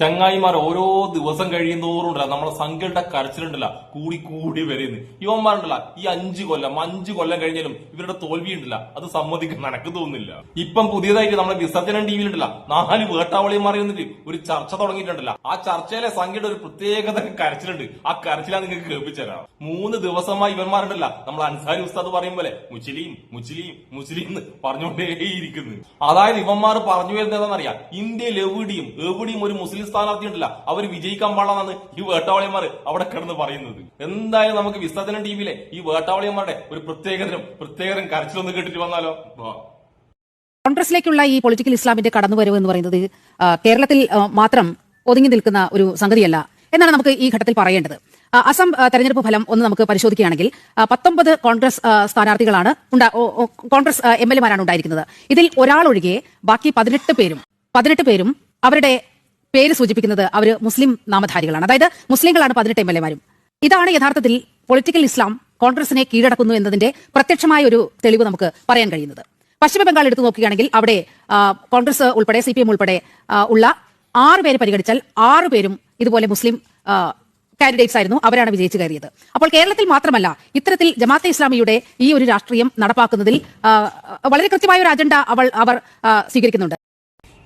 ചങ്ങായിമാർ ഓരോ ദിവസം കഴിയുന്നതോറും നമ്മളെ സംഖ്യയുടെ കരച്ചിലുണ്ടല്ല കൂടി കൂടി വരുന്നു. ഇവന്മാരുണ്ടല്ല ഈ 5 കൊല്ലം കഴിഞ്ഞാലും ഇവരുടെ തോൽവി ഉണ്ടല്ല അത് സമ്മതിക്കാൻ എനക്ക് തോന്നുന്നില്ല. ഇപ്പം പുതിയതായിട്ട് നമ്മളെ വിസർജനം ടിവിയിലുണ്ടല്ല 4 വേട്ടാവളിയന്മാർ എന്നിട്ട് ഒരു ചർച്ച തുടങ്ങിയിട്ടുണ്ടല്ല. ആ ചർച്ചയിലെ സംഖ്യയുടെ ഒരു പ്രത്യേകത കരച്ചിലുണ്ട്. ആ കരച്ചിലാ നിങ്ങൾക്ക് കേൾപ്പിച്ചുതരാം. 3 ദിവസമായി ഇവന്മാരുണ്ടല്ല നമ്മൾ അൻസാരി ഉസ്താദ് പറയും പോലെ മുസ്ലിം മുസ്ലിം മുസ്ലിം എന്ന് പറഞ്ഞുകൊണ്ടേയിരിക്കുന്നു. അതായത് ഇവന്മാർ പറഞ്ഞു വരുന്നത് എന്താണെന്നറിയാം, ഇന്ത്യയിൽ എവിടെയും ഒരു മുസ്ലിം സ്ഥാനാർത്ഥി ഉണ്ടല്ല അവർ വിജയിക്കാൻ പാടാന്നാണ് ഈ വേട്ടാവളിയന്മാർ അവിടെ കിടന്ന് പറയുന്നത്. എന്തായാലും നമുക്ക് വിസർജനം ടിവിയിലെ ഈ വേട്ടാവളിയന്മാരുടെ ഒരു പ്രത്യേകതരം കരച്ചിലൊന്ന് കേട്ടിട്ട് വന്നാലോ. കോൺഗ്രസിലേക്കുള്ള ഈ പൊളിറ്റിക്കൽ ഇസ്ലാമിന്റെ കടന്നുവരവ് എന്ന് പറയുന്നത് കേരളത്തിൽ മാത്രം ഒതുങ്ങി നിൽക്കുന്ന ഒരു സംഗതിയല്ല എന്നാണ് നമുക്ക് ഈ ഘട്ടത്തിൽ പറയേണ്ടത്. അസം തെരഞ്ഞെടുപ്പ് ഫലം ഒന്ന് നമുക്ക് പരിശോധിക്കുകയാണെങ്കിൽ 19 കോൺഗ്രസ് സ്ഥാനാർത്ഥികളാണ് കോൺഗ്രസ് MLA-മാരാണ് ഉണ്ടായിരിക്കുന്നത്. ഇതിൽ ഒരാളൊഴികെ ബാക്കി 18 പേരും അവരുടെ പേര് സൂചിപ്പിക്കുന്നത് അവർ മുസ്ലിം നാമധാരികളാണ്. അതായത് മുസ്ലിങ്ങളാണ് 18 MLA-മാരും. ഇതാണ് യഥാർത്ഥത്തിൽ പൊളിറ്റിക്കൽ ഇസ്ലാം കോൺഗ്രസിനെ കീഴടക്കുന്നു എന്നതിന്റെ പ്രത്യക്ഷമായ ഒരു തെളിവ് നമുക്ക് പറയാൻ കഴിയുന്നത്. പശ്ചിമ ബംഗാൾ എടുത്തു നോക്കുകയാണെങ്കിൽ അവിടെ കോൺഗ്രസ് ഉൾപ്പെടെ CPM ഉൾപ്പെടെ ഉള്ള 6 പേര് പരിഗണിച്ചാൽ 6 പേരും ഇതുപോലെ മുസ്ലിം കാൻഡിഡേറ്റ്സ് ആയിരുന്നു. അവരാണ് വിജയിച്ചു കയറിയത്. അപ്പോൾ കേരളത്തിൽ മാത്രമല്ല ഇത്തരത്തിൽ ജമാഅത്തെ ഇസ്ലാമിയുടെ ഈ ഒരു രാഷ്ട്രീയം നടപ്പാക്കുന്നതിൽ വളരെ കൃത്യമായ ഒരു അജണ്ട അവർ സ്വീകരിക്കുന്നുണ്ട്.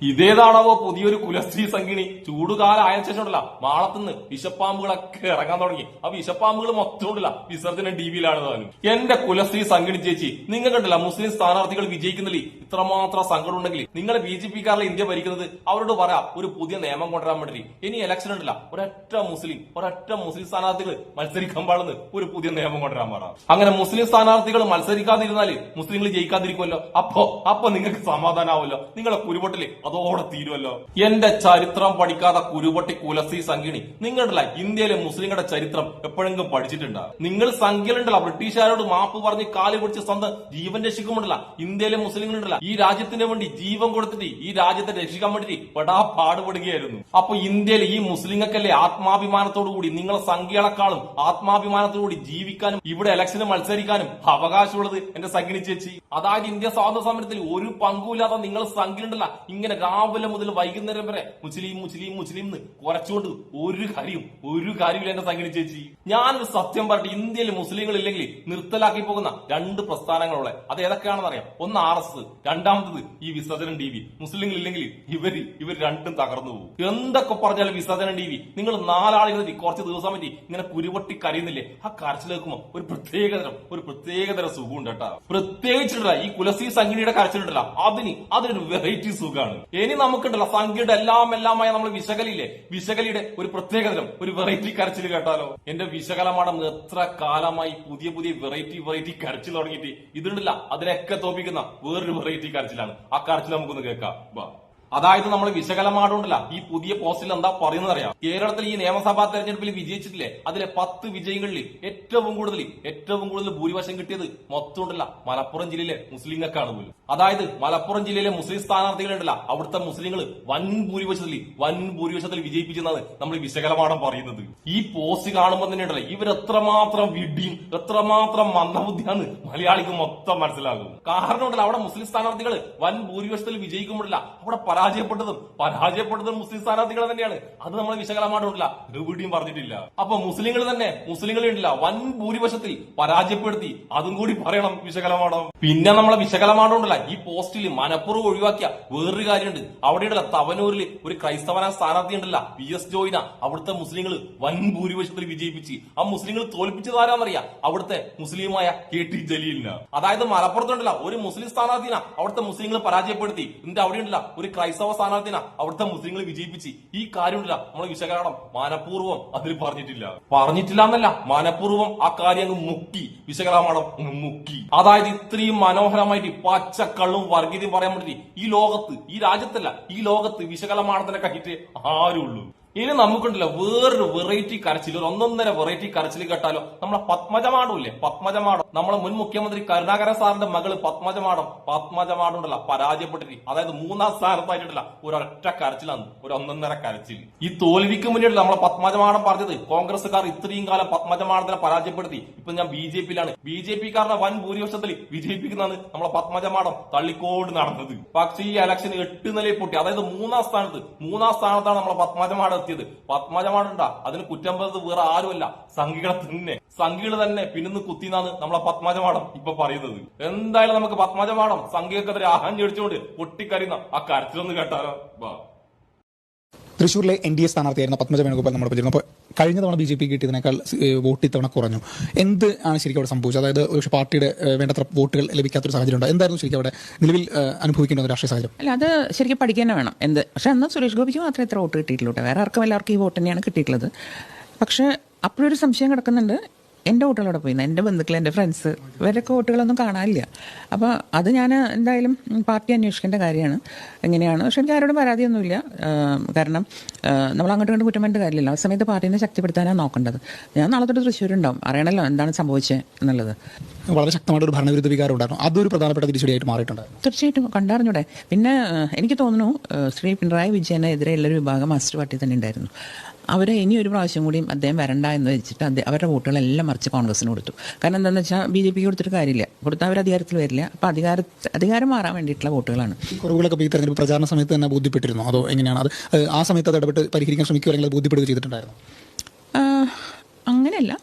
ഇതേതാണാവോ പുതിയൊരു കുലസ്ത്രീ സംഗിണി? ചൂടുകാലം ആയ ശേഷമുണ്ടല്ല മാളത്തുനിന്ന് വിഷപ്പാമ്പുകളൊക്കെ ഇറങ്ങാൻ തുടങ്ങി. ആ വിഷപ്പാമ്പുകൾ മൊത്തം ഉണ്ടല്ല വിസർജനം ടിവിയിലാണ് താനും. എന്റെ കുലസ്ത്രീ സംഗിണി ചേച്ചി, നിങ്ങൾ കണ്ടല്ല മുസ്ലിം സ്ഥാനാർത്ഥികൾ വിജയിക്കുന്നില്ല ഇത്രമാത്രം സങ്കടം ഉണ്ടെങ്കിൽ നിങ്ങളെ BJP-കാരിലെ ഇന്ത്യ ഭരിക്കുന്നത് അവരോട് പറയാം ഒരു പുതിയ നിയമം കൊണ്ടുവരാൻ വേണ്ടി. ഇനി ഇലക്ഷൻ ഉണ്ടല്ല ഒരൊറ്റ മുസ്ലിം സ്ഥാനാർത്ഥികൾ മത്സരിക്കാൻ പാടുന്ന ഒരു പുതിയ നിയമം കൊണ്ടുവരാൻ പാടാം. അങ്ങനെ മുസ്ലിം സ്ഥാനാർത്ഥികൾ മത്സരിക്കാതിരുന്നാല് മുസ്ലിങ്ങൾ ജയിക്കാതിരിക്കുമല്ലോ. അപ്പൊ നിങ്ങൾക്ക് സമാധാനമാവല്ലോ. നിങ്ങളെ കുരുപൊട്ടില് അതോടെ തീരുമല്ലോ. എന്റെ ചരിത്രം പഠിക്കാത്ത കുരുപൊട്ടി കുലസ്ത്രീ സംഗിണി, നിങ്ങളുണ്ടല്ല ഇന്ത്യയിലെ മുസ്ലിങ്ങളുടെ ചരിത്രം എപ്പോഴെങ്കിലും പഠിച്ചിട്ടുണ്ടോ? നിങ്ങൾ സംഖ്യലുണ്ടല്ല ബ്രിട്ടീഷുകാരോട് മാപ്പ് പറഞ്ഞ് കാല് പിടിച്ച് സ്വന്തം ജീവൻ രക്ഷിക്കുമ്പോണ്ടല്ല ഇന്ത്യയിലെ മുസ്ലിങ്ങളുണ്ടല്ല ഈ രാജ്യത്തിന് വേണ്ടി ജീവൻ കൊടുത്തിട്ട് ഈ രാജ്യത്തെ രക്ഷിക്കാൻ വേണ്ടിട്ട് പെടാ പാടുപെടുകയായിരുന്നു. അപ്പൊ ഇന്ത്യയിൽ ഈ മുസ്ലിങ്ങൾക്കല്ലേ ആത്മാഭിമാനത്തോടു കൂടി നിങ്ങളെ സംഖ്യകളെക്കാളും ആത്മാഭിമാനത്തോടുകൂടി ജീവിക്കാനും ഇവിടെ ഇലക്ഷന് മത്സരിക്കാനും അവകാശമുള്ളത് എന്റെ സംഗിണി ചേച്ചി. അതായത് ഇന്ത്യ സ്വാതന്ത്ര്യ സമരത്തിൽ ഒരു പങ്കുമില്ലാത്ത നിങ്ങൾ സംഖ്യലുണ്ടല്ല ഇങ്ങനെ രാവിലെ മുതൽ വൈകുന്നേരം വരെ മുസ്ലിം എന്ന് കുറച്ചുകൊണ്ട് ഒരു കാര്യമില്ല എന്റെ സംഗീത ചേച്ചി. ഞാനൊരു സത്യം പറഞ്ഞിട്ട് ഇന്ത്യയിൽ മുസ്ലിങ്ങൾ ഇല്ലെങ്കിൽ നിർത്തലാക്കി പോകുന്ന 2 പ്രസ്ഥാനങ്ങളുള്ള അത് ഏതൊക്കെയാണെന്ന് അറിയാം. ഒന്ന് RS, രണ്ടാമത്തത് ഈ വിസർജനം ടിവി. മുസ്ലിങ്ങൾ ഇല്ലെങ്കിൽ ഇവർ രണ്ടും തകർന്നു പോകും. എന്തൊക്കെ പറഞ്ഞാലും വിസർജനം ടിവി നിങ്ങൾ 4 ആളുകൾ കുറച്ച് ദിവസം പറ്റി ഇങ്ങനെ കുരുപൊട്ടി കരയുന്നില്ലേ? ആ കരച്ചിലേക്കുമ്പോ ഒരു പ്രത്യേകതര സുഖമുണ്ട് കേട്ടാ. പ്രത്യേകിച്ചിട്ടില്ല ഈ കുലസ്ത്രീ സംഗീതയുടെ കരച്ചിലുണ്ടല്ല അതിനൊരു വെറൈറ്റി സുഖമാണ്. ഇനി നമുക്കുണ്ടല്ലോ സംഖ്യയുടെ എല്ലാമായ നമ്മൾ വിശകലിയുടെ ഒരു പ്രത്യേകതരം ഒരു വെറൈറ്റി കരച്ചിൽ കേട്ടാലോ. എന്റെ വിശകലമാടം എത്ര കാലമായി പുതിയ വെറൈറ്റി കരച്ചിൽ തുടങ്ങിയിട്ട് ഇതുണ്ടല്ല അതിനൊക്കെ തോപ്പിക്കുന്ന വേറൊരു വെറൈറ്റി കരച്ചിലാണ്. ആ കരച്ചിൽ നമുക്കൊന്ന് കേൾക്കാം. അതായത് നമ്മൾ വിശകലമാടുണ്ടല്ല ഈ പുതിയ പോസ്റ്റിൽ എന്താ പറയുന്നത് അറിയാം. കേരളത്തിൽ ഈ നിയമസഭാ തെരഞ്ഞെടുപ്പിൽ വിജയിച്ചിട്ടില്ലേ അതിലെ 10 വിജയങ്ങളിൽ ഏറ്റവും കൂടുതൽ ഭൂരിപക്ഷം കിട്ടിയത് മൊത്തമുണ്ടല്ല മലപ്പുറം ജില്ലയിലെ മുസ്ലിങ്ങൾക്കാണ് പോലും. അതായത് മലപ്പുറം ജില്ലയിലെ മുസ്ലിം സ്ഥാനാർത്ഥികളുണ്ടല്ല അവിടുത്തെ മുസ്ലിങ്ങൾ വൻ ഭൂരിപക്ഷത്തിൽ വിജയിപ്പിച്ചെന്നാണ് നമ്മൾ വിശകലമാടം പറയുന്നത്. ഈ പോസ്റ്റ് കാണുമ്പോൾ തന്നെ ഉണ്ടല്ലോ ഇവരെത്രമാത്രം വിഡിയും എത്രമാത്രം മന്ദബുദ്ധിയാന്ന് മലയാളിക്ക് മൊത്തം മനസ്സിലാകും. കാരണം ഉണ്ടല്ലോ അവിടെ മുസ്ലിം സ്ഥാനാർത്ഥികൾ വൻ ഭൂരിപക്ഷത്തിൽ വിജയിക്കുമ്പോഴല്ല അവിടെ പരാജയപ്പെട്ടതും മുസ്ലിം സ്ഥാനാർത്ഥികൾ തന്നെയാണ്. അത് നമ്മൾ വിശകലമാടമില്ല എവിടെയും പറഞ്ഞിട്ടില്ല. അപ്പൊ മുസ്ലിങ്ങളുണ്ടല്ല വൻ ഭൂരിപക്ഷത്തിൽ പരാജയപ്പെടുത്തി അതും കൂടി പറയണം വിശകലമാടം. പിന്നെ നമ്മളെ വിശകലമാടമുണ്ടല്ല ഈ പോസ്റ്റിൽ മനപ്പുറം ഒഴിവാക്കിയ വേറൊരു കാര്യമുണ്ട്. അവിടെയുള്ള തവനൂരിൽ ഒരു ക്രൈസ്തവന സ്ഥാനാർത്ഥി ഉണ്ടല്ല VS ജോയിന അവിടുത്തെ മുസ്ലിങ്ങൾ വൻ ഭൂരിപക്ഷത്തിൽ വിജയിപ്പിച്ച് ആ മുസ്ലിങ്ങൾ തോൽപ്പിച്ചത് ആരാന്നറിയാം? അവിടുത്തെ മുസ്ലിമായ KT ജലീലിന്. അതായത് മലപ്പുറത്തുണ്ടല്ല ഒരു മുസ്ലിം സ്ഥാനാർത്ഥിന അവിടുത്തെ മുസ്ലിങ്ങൾ പരാജയപ്പെടുത്തി എന്നിട്ട് അവിടെയുണ്ടല്ല ഒരു ക്രൈസ്തവ സ്ഥാനാർത്ഥിന അവിടുത്തെ മുസ്ലിങ്ങൾ വിജയിപ്പിച്ച്. ഈ കാര്യമില്ല നമ്മളെ വിശകലനം മനഃപൂർവ്വം അതിൽ പറഞ്ഞിട്ടില്ല എന്നല്ല മനഃപൂർവ്വം ആ കാര്യം അങ്ങ് മുക്കി വിശകലനം മുക്കി. അതായത് ഇത്രയും മനോഹരമായിട്ട് പച്ചക്കള്ളും വർഗീയതയും പറയാൻ വേണ്ടി ഈ രാജ്യത്തല്ല ഈ ലോകത്ത് വിശകലമാണത്തിനെ കഹിട്ട് ആരുള്ളൂ. ഇനി നമുക്കുണ്ടല്ലോ വേറൊരു വെറൈറ്റി കരച്ചിൽ, ഒരു ഒന്നൊന്നര വെറൈറ്റി കരച്ചിൽ കേട്ടാലോ. നമ്മളെ പത്മജമാടം ഇല്ലേ, പത്മജമാടം, നമ്മളെ മുൻ മുഖ്യമന്ത്രി കരുണാകരൻ സാറിന്റെ മകള് പത്മജമാടം ഉണ്ടല്ല പരാജയപ്പെട്ടിട്ട്, അതായത് 3ാം സ്ഥാനത്തായിട്ടുണ്ടല്ല ഒരൊറ്റ കരച്ചിലാണ്, ഒരു ഒന്നൊന്നര കരച്ചിൽ. ഈ തോൽവിക്ക് മുന്നിൽ നമ്മളെ പത്മജമാടം പറഞ്ഞത് കോൺഗ്രസ്സുകാർ ഇത്രയും കാലം പത്മജമാടത്തിനെ പരാജയപ്പെടുത്തി, ഇപ്പൊ ഞാൻ BJP-യിലാണ്, BJP-കാരുടെ വൻ ഭൂരിപക്ഷത്തിൽ വിജയിപ്പിക്കുന്നതാണ് നമ്മളെ പത്മജമാടം തള്ളിക്കോട് നടന്നത്. പക്ഷേ ഈ ഇലക്ഷന് 8 നിലയിൽ പൊട്ടി, അതായത് 3ാം സ്ഥാനത്താണ് നമ്മളെ പത്മജമാടം എത്തിയത്. പത്മജമാടുണ്ടാ അതിന് കുറ്റം പറഞ്ഞത് വേറെ ആരുമല്ല, സംഘികൾ തന്നെ പിന്നിന്ന് കുത്തിന്നാണ് നമ്മളെ പത്മജമാടം ഇപ്പൊ പറയുന്നത്. എന്തായാലും നമുക്ക് പത്മജമാടം സംഘികൾക്കെതിരെ ആഹ്വാനിച്ചുകൊണ്ട് പൊട്ടിക്കരിയുന്ന ആ കരച്ചിലൊന്ന് കേട്ടാലോ. തൃശ്ശൂരിലെ NDA സ്ഥാനാർത്ഥിയായിരുന്ന പത്മജ വേണുഗോപാൽ നമ്മൾ പറഞ്ഞിരുന്നു. അപ്പോൾ കഴിഞ്ഞ തവണ BJP കിട്ടിയതിനേക്കാൾ വോട്ട് ഇത്തവണ കുറഞ്ഞു. എന്ത് ആണ് ശരിക്കും അവിടെ സംഭവിച്ചത്? അതായത് ഒരു പാർട്ടിയുടെ വേണ്ടത്ര വോട്ടുകൾ ലഭിക്കാത്തൊരു സാഹചര്യം ഉണ്ട്. എന്തായിരുന്നു ശരിക്കും അവിടെ നിലവിൽ അനുഭവിക്കേണ്ട രാഷ്ട്രീയ സാഹചര്യം? അല്ല, അത് ശരിക്കും പഠിക്കാൻ തന്നെ വേണം. പക്ഷെ അന്ന് സുരേഷ് ഗോപിക്ക് മാത്രമേ ഇത്ര വോട്ട് കിട്ടിയിട്ടുള്ളൂ. വേറെ ആർക്കും എല്ലാവർക്കും ഈ വോട്ട് തന്നെയാണ് കിട്ടിയിട്ടുള്ളത്. പക്ഷെ അപ്പോഴൊരു സംശയം കിടക്കുന്നുണ്ട്, എൻ്റെ വോട്ടുകളോടെ പോയി, എൻ്റെ ബന്ധുക്കൾ, എൻ്റെ ഫ്രണ്ട്സ്, ഇവരൊക്കെ വോട്ടുകളൊന്നും കാണാനില്ല. അപ്പോൾ അത് ഞാൻ എന്തായാലും പാർട്ടി അന്വേഷിക്കേണ്ട കാര്യമാണ് എങ്ങനെയാണ്. പക്ഷെ എനിക്ക് ആരോടും പരാതിയൊന്നുമില്ല. കാരണം നമ്മൾ അങ്ങോട്ട് കണ്ട് കുറ്റം വേണ്ട കാര്യമില്ല. ആ സമയത്ത് പാർട്ടീനെ ശക്തിപ്പെടുത്താനാണ് നോക്കേണ്ടത്. ഞാൻ നാളെ തൊട്ട് തൃശ്ശൂരുണ്ടാവും, അറിയണമല്ലോ എന്താണ് സംഭവിച്ചത് എന്നുള്ളത്. വളരെ ശക്തമായിട്ട് ഒരു ഭരണവിരുദ്ധ വികാരം ഉണ്ടായിരുന്നു, അതൊരു പ്രധാനപ്പെട്ട തിരിച്ചടിയായിട്ട് മാറിയിട്ടുണ്ടായിരുന്നു. തീർച്ചയായിട്ടും കണ്ടറിഞ്ഞൂടെ. പിന്നെ എനിക്ക് തോന്നുന്നു ശ്രീ പിണറായി വിജയനെതിരെയുള്ളൊരു വിഭാഗം മാസ്റ്റർ പാർട്ടി തന്നെ ഉണ്ടായിരുന്നു. അവരെ ഇനി ഒരു പ്രാവശ്യം കൂടിയും അദ്ദേഹം വരണ്ട എന്ന് വെച്ചിട്ട് അവരുടെ വോട്ടുകളെല്ലാം മറിച്ച് കോൺഗ്രസിന് കൊടുത്തു. കാരണം എന്താണെന്ന് വെച്ചാൽ BJP-ക്ക് കൊടുത്തിട്ട് കാര്യമില്ല, കൊടുത്താൽ അവർ അധികാരത്തിൽ വരില്ല. അപ്പോൾ അധികാരം മാറാൻ വേണ്ടിയിട്ടുള്ള വോട്ടുകളാണ്. കുറവുകളൊക്കെ ഈ തെരഞ്ഞെടുപ്പ് പ്രചാരണ സമയത്ത് തന്നെ ബോധ്യപ്പെട്ടിരുന്നു, അതോ എങ്ങനെയാണ് അത് ആ സമയത്ത് അത് ഇടപെട്ട് പരിഹരിക്കാൻ ശ്രമിക്കുക അല്ലെങ്കിൽ അത് ബോധ്യപ്പെടുക ചെയ്തിട്ടുണ്ടായിരുന്നു? അങ്ങനെയല്ല,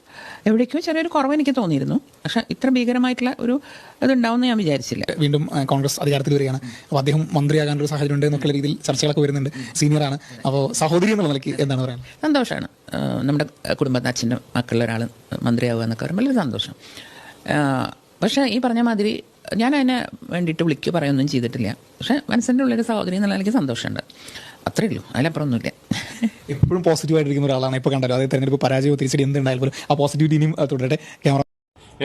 എവിടേക്കോ ചെറിയൊരു കുറവ് എനിക്ക് തോന്നിയിരുന്നു. പക്ഷെ ഇത്ര ഭീകരമായിട്ടുള്ള ഒരു ഇതുണ്ടാവുമെന്ന് ഞാൻ വിചാരിച്ചില്ല. വീണ്ടും കോൺഗ്രസ് അധികാരത്തിൽ വരികയാണ്. അപ്പോൾ അദ്ദേഹം മന്ത്രിയാകാനൊരു സാഹചര്യം ഉണ്ട് എന്നൊക്കെയുള്ള രീതിയിൽ ചർച്ചകളൊക്കെ വരുന്നുണ്ട്. സീനിയറാണ്, അപ്പോൾ സഹോദരി എന്നുള്ള നിലയ്ക്ക് എന്താണ് പറയുന്നത്? സന്തോഷമാണ്. നമ്മുടെ കുടുംബത്തിൽ അച്ഛൻ്റെ മക്കളിൽ ഒരാൾ മന്ത്രിയാവുക എന്നൊക്കെ പറയുമ്പോൾ വലിയ സന്തോഷം. പക്ഷേ ഈ പറഞ്ഞ മാതിരി ഞാൻ അതിനെ വേണ്ടിയിട്ട് പറയുകയൊന്നും ചെയ്തിട്ടില്ല. പക്ഷേ മനസ്സിൻ്റെ ഉള്ളൊരു സഹോദരി എന്നുള്ള എനിക്ക് സന്തോഷമുണ്ട്, അത്രേ ഉള്ളൂ, അതിലപ്പുറമൊന്നുമില്ല. എപ്പോഴും പോസിറ്റീവായിട്ടിരിക്കുന്ന ഒരാളാണ്. ഇപ്പോൾ കണ്ടല്ലോ, അതായത് തെരഞ്ഞെടുപ്പ് പരാജയമോ തിരിച്ചടി എന്തുണ്ടായാലും പോലും ആ പോസിറ്റിവിറ്റി ഇനിയും തുടരട്ടെ. ക്യാമറ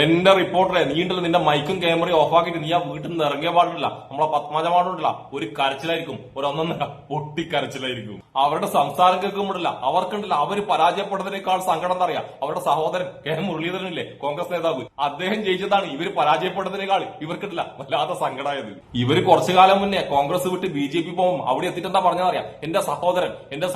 എന്റെ റിപ്പോർട്ടറെ, നീണ്ടത് നിന്റെ മൈക്കും ക്യാമറയും ഓഫാക്കിയിട്ട് നീ ആ വീട്ടിൽ നിന്ന് ഇറങ്ങിയ പാടില്ല. നമ്മളെ പത്മജമാടുണ്ടല്ല ഒരു കരച്ചിലായിരിക്കും, ഒരു ഒന്നൊന്നര പൊട്ടിക്കരച്ചിലായിരിക്കും. അവരുടെ സംസാരം കേൾക്കുമ്പോഴല്ല അവർക്കുണ്ടല്ല അവര് പരാജയപ്പെടുന്നതിനേക്കാൾ സങ്കടം എന്താ അറിയാം? അവരുടെ സഹോദരൻ K മുരളീധരനില്ലേ, കോൺഗ്രസ് നേതാവ്, അദ്ദേഹം ജയിച്ചതാണ്. ഇവര് പരാജയപ്പെടുന്നതിനേക്കാൾ ഇവർക്കിട്ടില്ല വല്ലാത്ത സങ്കടമായത്. ഇവര് കുറച്ചു കാലം മുന്നേ കോൺഗ്രസ് വിട്ട് BJP പോകും. അവിടെ എത്തിയിട്ട് എന്താ പറഞ്ഞതറിയാം? എന്റെ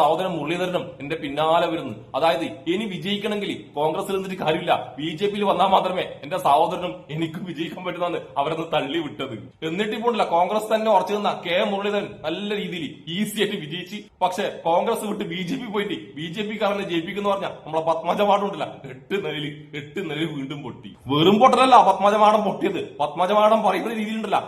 സഹോദരൻ മുരളീധരനും എന്റെ പിന്നാലെ വരുന്നു. അതായത് ഇനി വിജയിക്കണമെങ്കിൽ കോൺഗ്രസിൽ നിന്നിട്ട് കാര്യമില്ല, BJP-യിൽ വന്നാൽ മാത്രമേ എന്റെ സഹോദരനും എനിക്ക് വിജയിക്കാൻ പറ്റുന്നതാണ് അവരൊന്ന് തള്ളി വിട്ടത്. എന്നിട്ട് ഇപ്പോഴല്ല കോൺഗ്രസ് തന്നെ ഉറച്ചു നിന്ന K മുരളീധരൻ നല്ല രീതിയിൽ ഈസി ആയിട്ട് വിജയിച്ച്. പക്ഷെ കോൺഗ്രസ് വിട്ട് BJP പോയിട്ട് BJP-കാരനെ ജയിപ്പിക്കുന്ന പറഞ്ഞാൽ നമ്മളെ പത്മജമാടുണ്ടല്ല 8 നിലയിൽ വീണ്ടും പൊട്ടി. വെറും പൊട്ടലല്ല പത്മജമാടം പൊട്ടിയത്. പത്മജമാടം പറയുന്ന രീതിയിലുണ്ടല്ല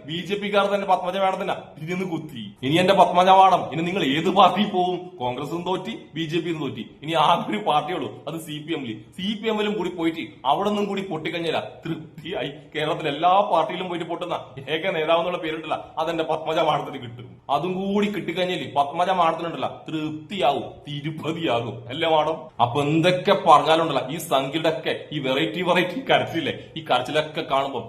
BJP-കാർ തന്നെ പത്മജമാടം തന്നെ ഇതിന്ന് കുത്തി. ഇനി എന്റെ പത്മജമാടം, ഇനി നിങ്ങൾ ഏത് പാർട്ടിയിൽ പോവും? കോൺഗ്രസും തോറ്റി, BJP-യും തോറ്റി. ഇനി ആകെ ഒരു പാർട്ടിയുള്ളൂ, അത് CPM-ലും കൂടി പോയിട്ട് അവിടെ നിന്നും കൂടി പൊട്ടിക്കഴിഞ്ഞാൽ തൃപ്തിയായി. കേരളത്തിലെ എല്ലാ പാർട്ടിയിലും പോയിട്ട് പൊട്ടുന്ന ഏക നേതാവ് എന്നുള്ള പേരുണ്ടല്ല, അതെന്റെ പത്മജമാടത്തിന് കിട്ടും. അതും കൂടി കിട്ടിക്കഴിഞ്ഞാൽ പത്മജമാടത്തിനുണ്ടല്ല തൃപ്തിയാവും, തിരുപ്പതിയാകും അല്ലേ മാഡം? അപ്പൊ എന്തൊക്കെ പറഞ്ഞാലുണ്ടല്ല ഈ സംഖ്യയുടെ ഒക്കെ ഈ വെറൈറ്റി കരച്ചില്ലേ, ഈ കരച്ചിലൊക്കെ കാണുമ്പോൾ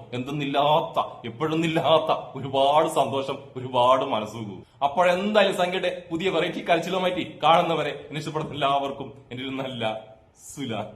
എപ്പോഴൊന്നില്ലാത്ത ഒരുപാട് സന്തോഷം, ഒരുപാട് മനസ്സുഖവും. അപ്പോഴെന്തായാലും സംഖ്യയുടെ പുതിയ വെറൈറ്റി കരച്ചിലുമായിട്ട് കാണുന്നവരെ ഇഷ്ടപ്പെടുന്ന എല്ലാവർക്കും എന്റെ ഒരു നല്ല സുലാൻ.